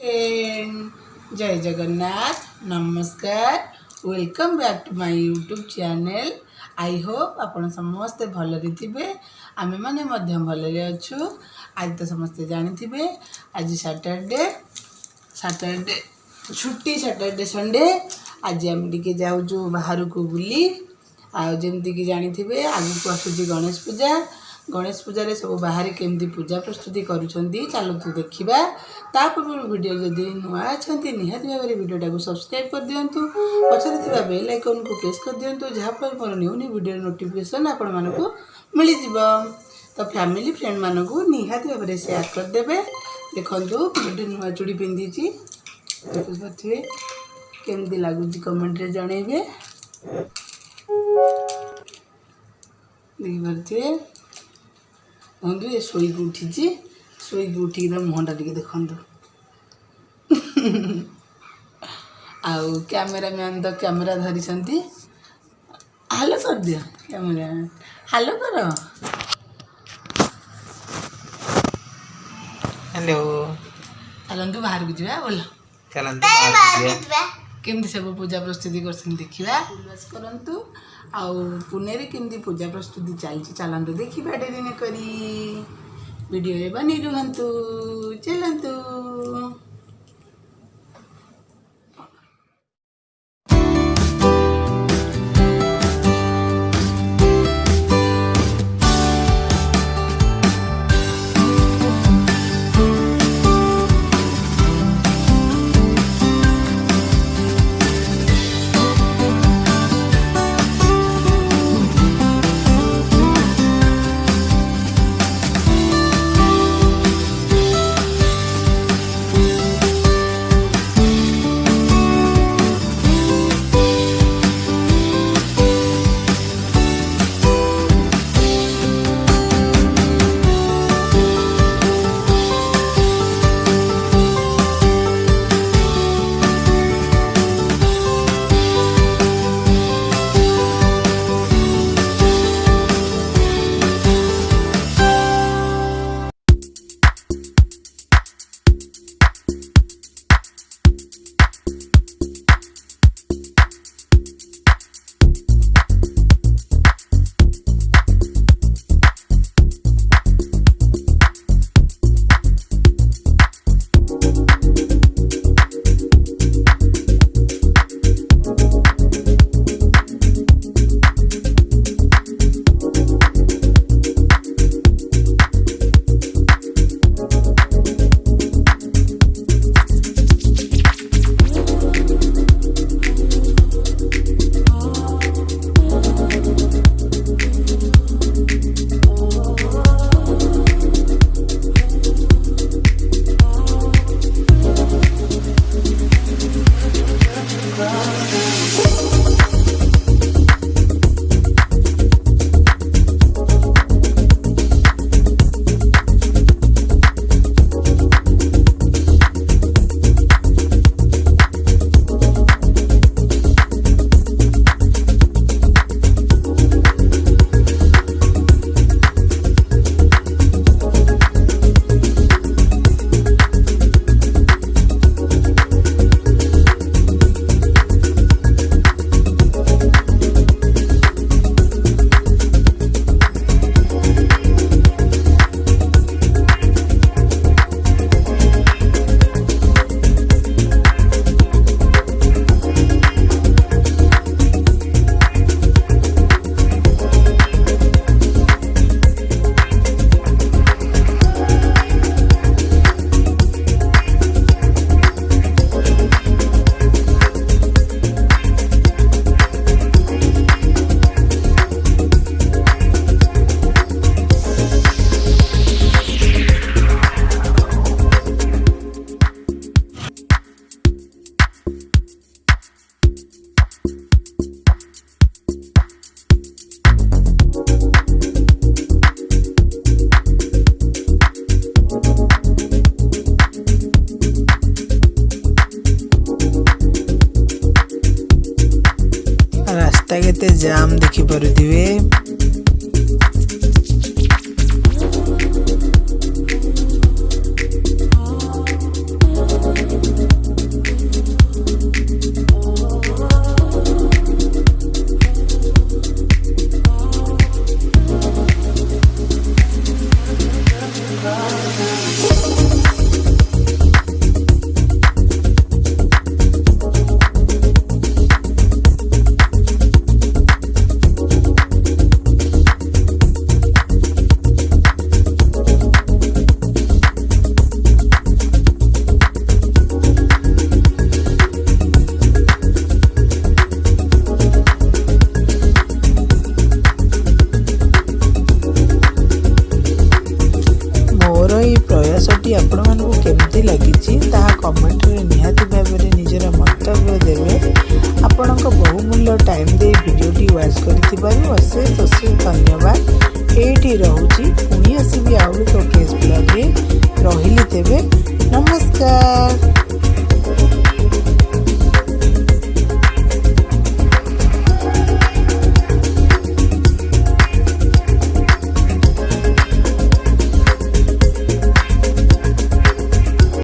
जय जगन्नाथ नमस्कार welcome back to my YouTube channel. I hope आपण समस्ते भलरे थिबे आमे माने मध्यम भलरे अछु। आज तो समस्ते जानिथिबे आज सैटरडे छुट्टी सैटरडे संडे आज आम टिके जाऊँ बाहर को बुली आमती कि जानिथिबे आगु को आसुची गणेश पूजा सब बाहर केमती पूजा प्रस्तुति करुछंती चलतु देखिबा। ता पूर्व वीडियो जदि नुआ अच्छी निहाती भाव में वीडियोटा को सब्सक्राइब कर दिंतु पछरे थिबा बेल आइकन को प्रेस कर दिंतु जहाँफल more new new video notification आपण मानकु मिल जिवो। तो फैमिली फ्रेंड मानकु निहाती भाव में शेयर कर देबे। देखंतु वीडियो नुआ चूड़ी पिंधीची देखिबे केमती लागुची कमेंट रे जणेबे। देखिबे बंधु ये शोक उठी उठिक मुहटा टे देखु आउ कैमरामैन तो कैमेरा धरी हालो कर दियो कैमरा हालो कर हेलो चलतु बाहर को जा बोल केमती सब पूजा प्रस्तुति कर देखा करतु आउ पुणे केमती पूजा प्रस्तुति चलती चलतु देखा डेरी न करी वीडियो बनी रुहतु चलतु। रास्ता केते जाम देखि परुथिबे। ଭିଡ଼ିଓଟି ଆପଣମାନଙ୍କୁ କେମିତି ଲାଗିଛି ତାହା କମେଣ୍ଟରେ ନିହାତି ଭାବରେ ନିଜର ମନ୍ତବ୍ୟ ଦେବେ। ଆପଣଙ୍କ ବହୁମୂଲ୍ୟ ଟାଇମ୍ ଦେଇ ଭିଡ଼ିଓଟି ୱାଚ୍ କରିଥିବାରୁ ଅଶେଷ ଧନ୍ୟବାଦ। ଏଇଠି ରହୁଛି, ପୁଣି ଆସିବି ଆଉ ଏକ କେସ୍ ବ୍ଲଗ୍ରେ। ରହିଲି ତେବେ, ନମସ୍କାର।